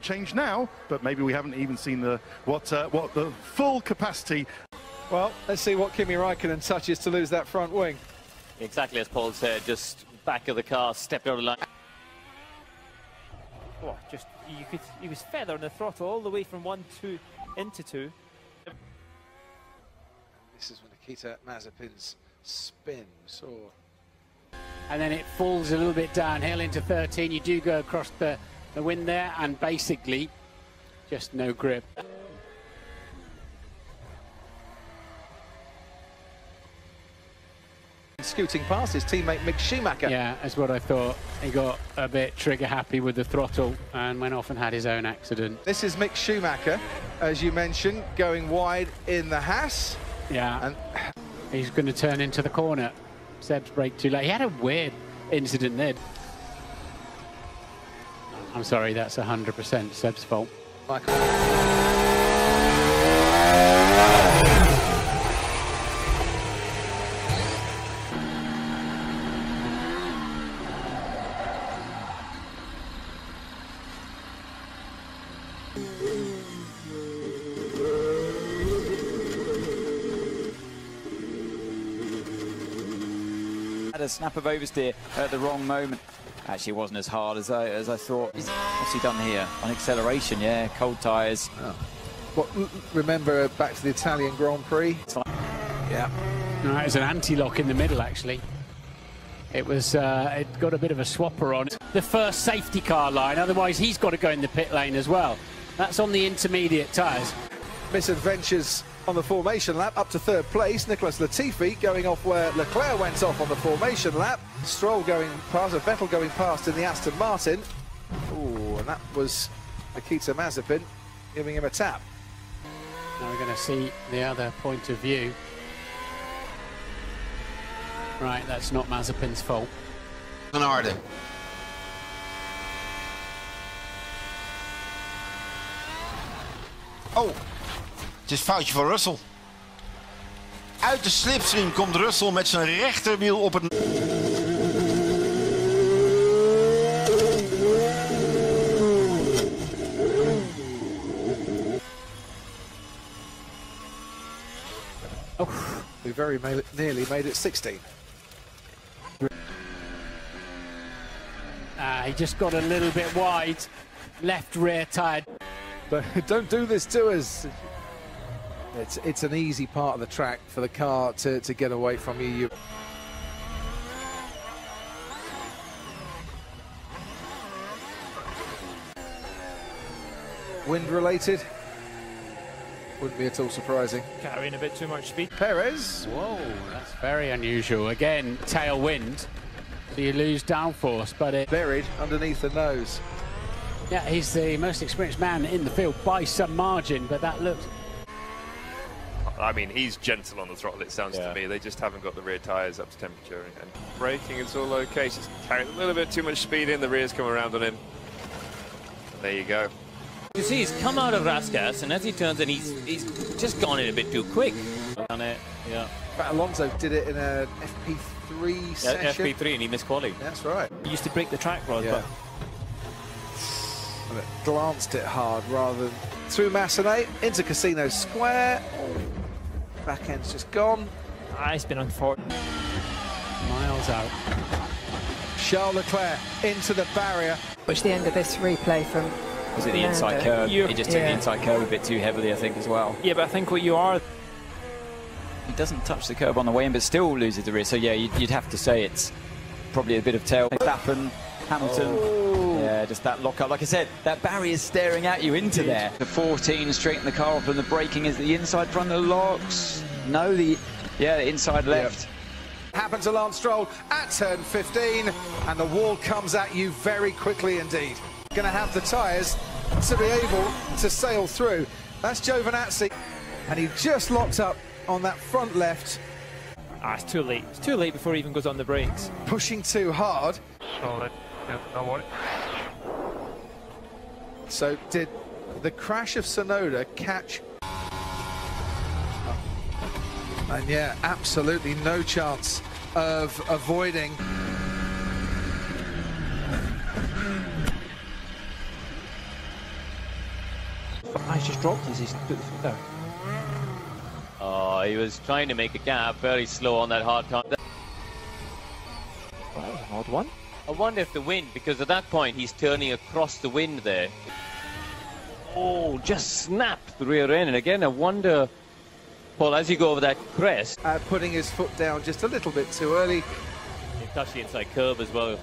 change now, but maybe we haven't even seen what the full capacity. Well, let's see what Kimi Räikkönen touches to lose that front wing. Exactly as Paul said, just back of the car, stepped out of line. Oh, he was feathering the throttle all the way from 1, 2 into 2. This is when Nikita Mazepin's spin saw. And then it falls a little bit downhill into 13. You do go across the wind there, and basically just no grip. Scooting past his teammate Mick Schumacher. Yeah, that's what I thought. He got a bit trigger happy with the throttle and went off and had his own accident. This is Mick Schumacher, as you mentioned, going wide in the Haas. Yeah, and he's going to turn into the corner. Seb's brake too late. He had a weird incident there. I'm sorry, that's 100% Seb's fault. Michael. Had a snap of oversteer at the wrong moment. Actually, it wasn't as hard as I thought. What's he done here? On acceleration, yeah, cold tyres. Oh. Well, remember back to the Italian Grand Prix? Yeah. No, it was an anti-lock in the middle, actually. It was, it got a bit of a swapper on it. The first safety car line, otherwise he's got to go in the pit lane as well. That's on the intermediate tyres. Misadventures on the formation lap, up to third place. Nicholas Latifi going off where Leclerc went off on the formation lap. Stroll going past, Vettel going past in the Aston Martin. Ooh, and that was Nikita Mazepin giving him a tap. Now we're going to see the other point of view. Right, that's not Mazepin's fault. Van Aarde. Oh, het is foutje van Russell. Uit de slipstream komt Russell met zijn rechterwiel op het... Oh, we very nearly made it 16. He just got a little bit wide, left rear tyre. But don't do this to us. It's an easy part of the track for the car to get away from you. Wind related? Wouldn't be at all surprising. Carrying a bit too much speed. Perez. Whoa, that's very unusual. Again, tailwind, so you lose downforce, but it... Buried underneath the nose. Yeah, he's the most experienced man in the field by some margin, but that looked... I mean, he's gentle on the throttle, it sounds to me. They just haven't got the rear tyres up to temperature. And braking, it's all okay. He's just carrying a little bit too much speed in. The rear's come around on him. And there you go. You see, he's come out of Raskas, and as he turns in, he's just gone in a bit too quick. On it, yeah. But Alonso did it in a FP3 session. FP3, and he missed quali. That's right. He used to break the track rod, Yeah. But glanced it hard rather than through Massenet into Casino Square. Back end's just gone. It's been unfortunate. Miles out. Charles Leclerc into the barrier. Watch the end of this replay from... Was it the inside curve? He just took the inside curve a bit too heavily, I think, as well. Yeah, but I think what you are... He doesn't touch the curb on the way in, but still loses the rear. So, yeah, you'd have to say it's probably a bit of tail. Verstappen, Hamilton. Oh. Yeah, just that lock-up. Like I said, that barrier's staring at you into there. The 14 straighten the car off, and the braking is the inside front of the locks. No, the inside left. Yep. Happens to Lance Stroll at turn 15, and the wall comes at you very quickly indeed. Going to have the tyres to be able to sail through. That's Giovinazzi, and he just locked up on that front left. It's too late. It's too late before he even goes on the brakes. Pushing too hard. Solid. Yep, no worry. So did the crash of Tsunoda catch? And yeah, absolutely no chance of avoiding. He's just dropped as he's put the foot down. Oh, he was trying to make a gap, very slow on that hard time. Well, that was an odd one. I wonder if the wind, because at that point he's turning across the wind there. Oh, just snapped the rear end. And again, I wonder, Paul, as you go over that crest. Putting his foot down just a little bit too early. He touched the inside curb as well,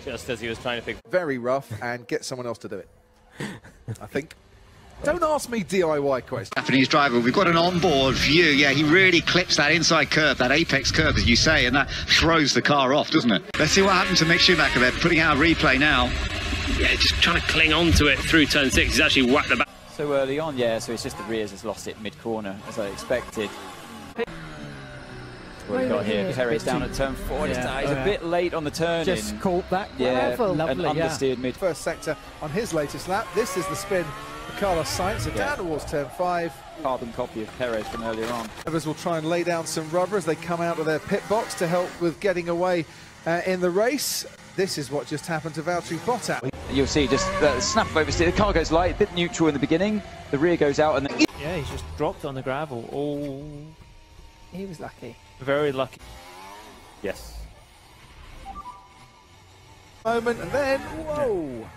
just as he was trying to pick. Very rough, and get someone else to do it. I think. Don't ask me DIY questions. Japanese driver, we've got an onboard view. Yeah, he really clips that inside curve, that apex curve, as you say, and that throws the car off, doesn't it? Let's see what happened to Mick Schumacher. They're putting out a replay now. Yeah, just trying to cling on to it through turn 6. He's actually whacked the back. So early on, yeah, so it's just the rears has lost it mid-corner, as I expected. What we got here, Perez down at turn 4. Yeah. He's a bit late on the turn. Just caught that. Yeah, Lovely, and understeered mid. First sector on his latest lap. This is the spin for Carlos Sainz, so down towards turn 5. Carbon copy of Perez from earlier on. Drivers will try and lay down some rubber as they come out of their pit box to help with getting away in the race. This is what just happened to Valtteri Bottas. You'll see just snap of oversteer. The car goes light, a bit neutral in the beginning. The rear goes out and then... Yeah, he's just dropped on the gravel. Oh, He was lucky. very lucky. Yes. Moment, and then, whoa!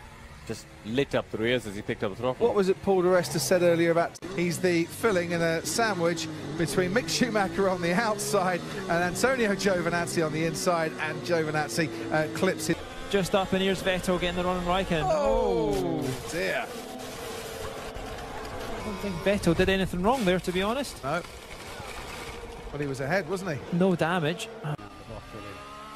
Just lit up the rears as he picked up the throttle. What was it Paul D'Aresta said earlier about he's the filling in a sandwich between Mick Schumacher on the outside and Antonio Giovinazzi on the inside, and Giovinazzi clips it. Just up, and here's Vettel getting the run on Raikkonen. Oh dear. I don't think Vettel did anything wrong there, to be honest. No. But he was ahead, wasn't he? No damage. Stopping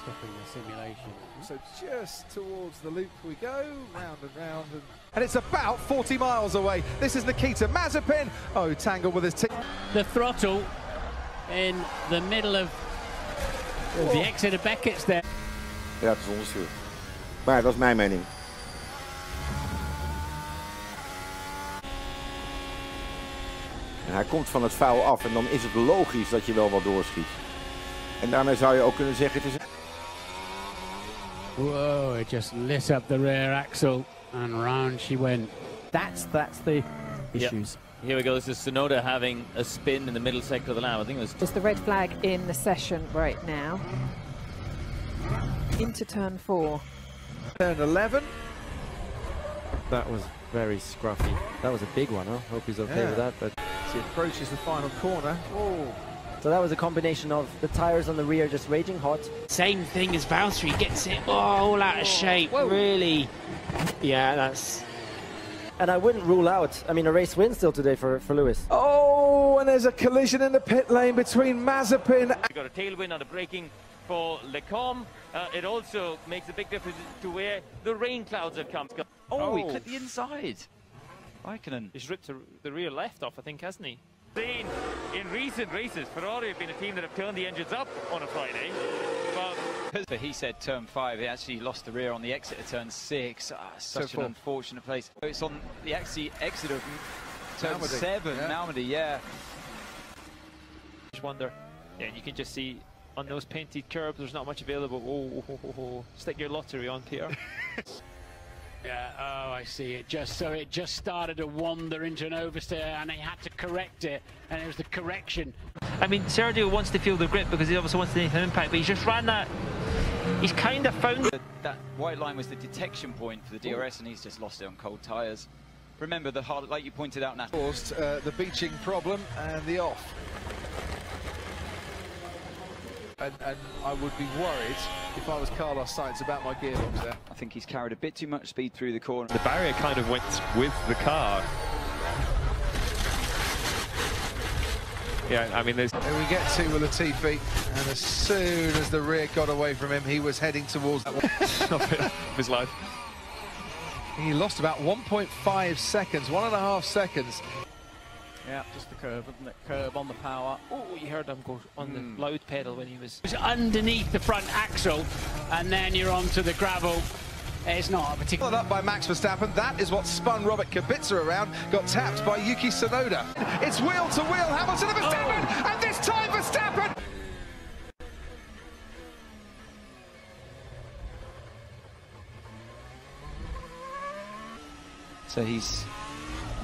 the simulation. So just towards the loop we go, round and round, and it's about 40 miles away. This is Nikita Mazepin. Oh, tangled with his The throttle in the middle of the exit of Beckett's there. Ja, het is onderstuur. Maar dat is mijn mening. En hij komt van het vuil af en dan is het logisch dat je wel wat doorschiet. En daarmee zou je ook kunnen zeggen het is... Whoa, it just lit up the rear axle and round she went. That's the issues. Yep. Here we go. This is Tsunoda having a spin in the middle sector of the lap. I think it was... There's the red flag in the session right now. Into turn 4. Turn 11. That was very scruffy. That was a big one. I hope he's okay with that. But as he approaches the final corner. Oh. So that was a combination of the tires on the rear just raging hot. Same thing as Valtteri, gets it all out of shape, really. Yeah, that's... And I wouldn't rule out, I mean, a race win still today for Lewis. Oh, and there's a collision in the pit lane between Mazepin. We got a tailwind on the braking for Lecombe. It also makes a big difference to where the rain clouds have come. Oh, he clipped the inside. Raikkonen. He's ripped the rear left off, I think, hasn't he? In recent races, Ferrari have been a team that have turned the engines up on a Friday. But he said turn 5, he actually lost the rear on the exit of turn 6. Such an unfortunate place. It's on the exit of turn 7, Malmedy, yeah. Just wonder, yeah, you can just see on those painted curbs there's not much available. Oh. Stick your lottery on, Peter. Yeah, oh, I see it. It just started to wander into an oversteer, and he had to correct it, and it was the correction. I mean, Sergio wants to feel the grip because he obviously wants to make an impact, but he's just ran that. He's kind of found that white line was the detection point for the DRS, and he's just lost it on cold tyres. Remember the hard, like you pointed out, Nat. Caused the beaching problem and the off. And I would be worried if I was Carlos Sainz about my gearbox there. I think he's carried a bit too much speed through the corner. The barrier kind of went with the car. Yeah, I mean, there's... There we get to Latifi, and as soon as the rear got away from him, he was heading towards that one. of his life. He lost about 1.5 seconds, 1.5 seconds. Yeah, just the curb, wasn't it? Curb on the power. Oh, you heard him go on the loud pedal when he was... It was underneath the front axle, and then you're onto the gravel. It's not a particular... Followed up by Max Verstappen. That is what spun Robert Kubica around. Got tapped by Yuki Tsunoda. It's wheel to wheel. Hamilton and Verstappen! And this time Verstappen! So he's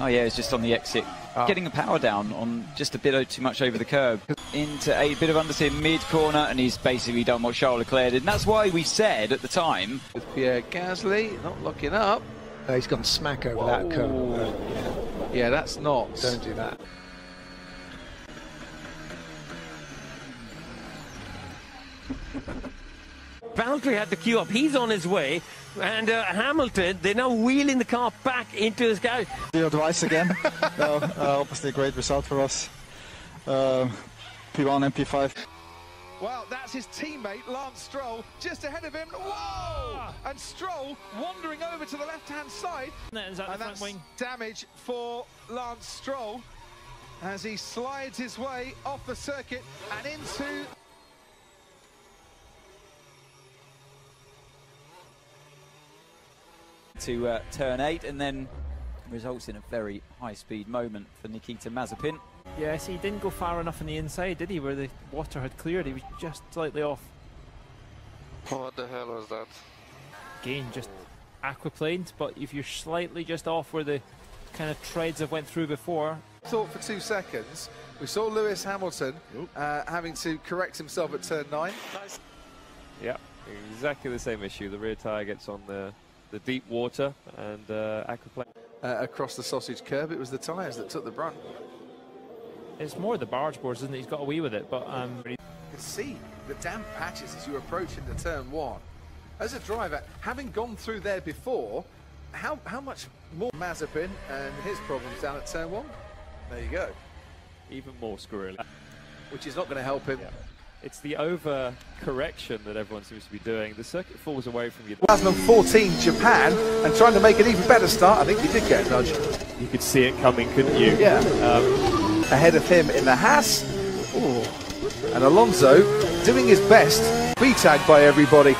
Oh yeah, it's just on the exit. Getting the power down on just a bit too much over the curb. Into a bit of understeer mid-corner, and he's basically done what Charles Leclerc did. And that's why we said at the time... With Pierre Gasly, not locking up. He's gone smack over that curb. Yeah, that's not... Don't do that. Valtteri had to queue up. He's on his way. And Hamilton, they're now wheeling the car back into his garage. Zero twice again. No, obviously a great result for us. P1 and P5. Well, that's his teammate, Lance Stroll, just ahead of him. Whoa! And Stroll wandering over to the left-hand side. And that's damage for Lance Stroll as he slides his way off the circuit and into... to turn 8, and then results in a very high-speed moment for Nikita Mazepin. Yes, he didn't go far enough on the inside, did he, where the water had cleared? He was just slightly off. What the hell was that? Again, just aquaplaned, but if you're slightly just off where the kind of treads have went through before. Thought for 2 seconds. We saw Lewis Hamilton having to correct himself at turn 9. Nice. Yeah, exactly the same issue. The rear tyre gets on the deep water and aquaplane. Across the sausage curb, it was the tyres that took the brunt. It's more the barge boards, isn't it? He's got away with it, but you can see the damp patches as you approach into turn 1. As a driver, having gone through there before, how much more Mazepin and his problems down at turn 1? There you go. Even more squirrely. Which is not going to help him. Yeah. It's the over-correction that everyone seems to be doing. The circuit falls away from you. 2014 Japan, and trying to make an even better start. I think he did get a nudge. You could see it coming, couldn't you? Yeah. Ahead of him in the Haas. Ooh. And Alonso doing his best. Be tagged by everybody.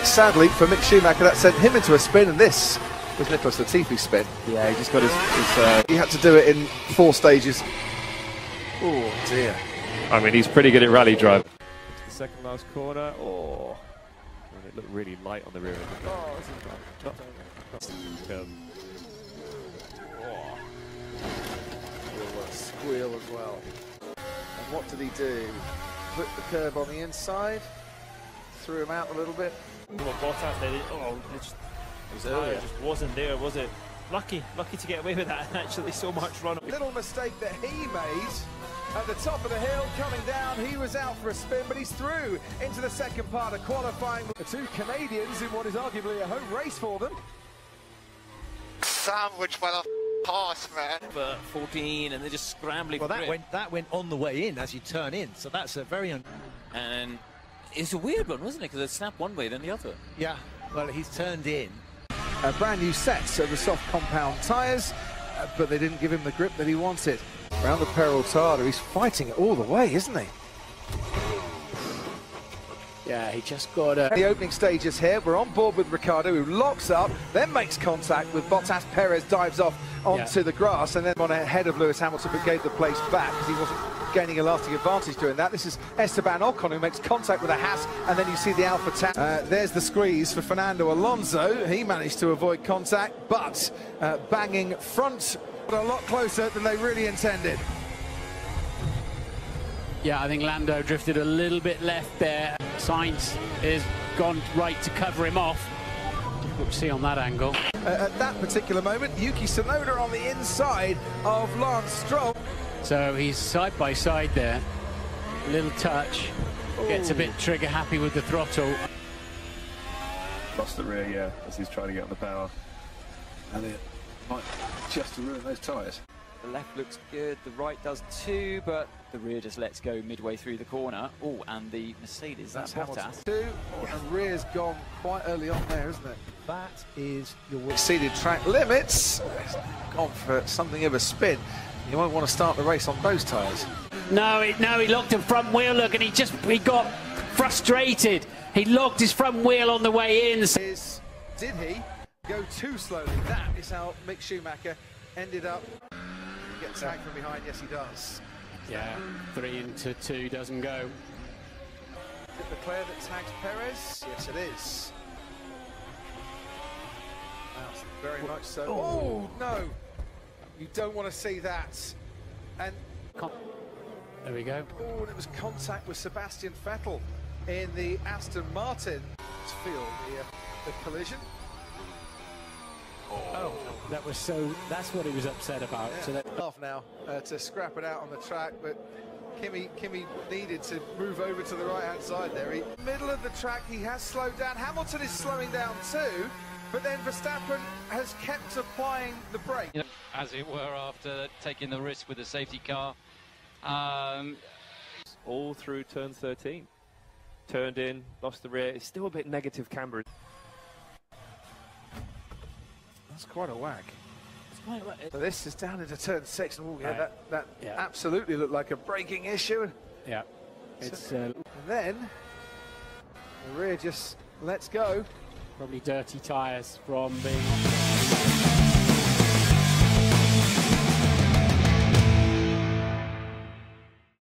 Sadly for Mick Schumacher, that sent him into a spin, and this was Nicholas Latifi's spin. Yeah, he just got his he had to do it in 4 stages. Oh dear. I mean, he's pretty good at rally driving. Into the second last corner. Oh, and it looked really light on the rear end. Oh, this is squeal as well. And what did he do? Put the curb on the inside, threw him out a little bit. Bottas did it. Oh, the tyre just wasn't there, was it? Lucky to get away with that. Actually, so much run. Little mistake that he made at the top of the hill, coming down. He was out for a spin, but he's through into the second part of qualifying. The 2 Canadians in what is arguably a home race for them. Sandwich by the horse, man. 14, and they're just scrambling. Well, that went on the way in as you turn in, so that's a very and it's a weird one, wasn't it? Because it snapped one way, then the other. Yeah. Well, he's turned in. A brand new set of the soft compound tyres, but they didn't give him the grip that he wanted. Around the Peraltada, he's fighting it all the way, isn't he? Yeah, he just got a... The opening stages here, we're on board with Ricciardo, who locks up, then makes contact with Bottas. Perez dives off onto the grass, and then on ahead of Lewis Hamilton, but gave the place back because he wasn't gaining a lasting advantage doing that. This is Esteban Ocon, who makes contact with a Haas, and then you see the Alpha Tauri. There's the squeeze for Fernando Alonso. He managed to avoid contact, but banging front a lot closer than they really intended. Yeah, I think Lando drifted a little bit left there. Sainz is gone right to cover him off. Difficult to see on that angle. At that particular moment, Yuki Tsunoda on the inside of Lance Stroll. So he's side by side there. Little touch. Gets a bit trigger happy with the throttle. Lost the rear, yeah, as he's trying to get on the power. And it might just ruin those tyres. The left looks good, the right does too, but the rear just lets go midway through the corner. Oh, and the Mercedes, that's Bottas. And rear's gone quite early on there, isn't it? That is your... Exceeded track limits. Gone for something of a spin. You won't want to start the race on those tyres. No, he locked the front wheel, look, and he got frustrated. He locked his front wheel on the way in. Did he go too slowly? That is how Mick Schumacher ended up. He gets tagged from behind, yes he does. Yeah, 3 into 2 doesn't go. Is it Leclerc that tags Perez? Yes it is. That's very much so. Oh no! You don't want to see that. And there we go. Oh, and it was contact with Sebastian Vettel in the Aston Martin. Let's feel the collision. Oh, that was that's what he was upset about. Yeah. So that half now to scrap it out on the track, but Kimi needed to move over to the right-hand side there. Middle of the track, he has slowed down. Hamilton is slowing down too, but then Verstappen has kept applying the brake. As it were, after taking the risk with the safety car. All through turn 13. Turned in, lost the rear. It's still a bit negative camber. That's quite a whack. So this is down into turn 6. Oh, yeah, that absolutely looked like a braking issue. Yeah. It's and then the rear just lets go. Probably dirty tyres from being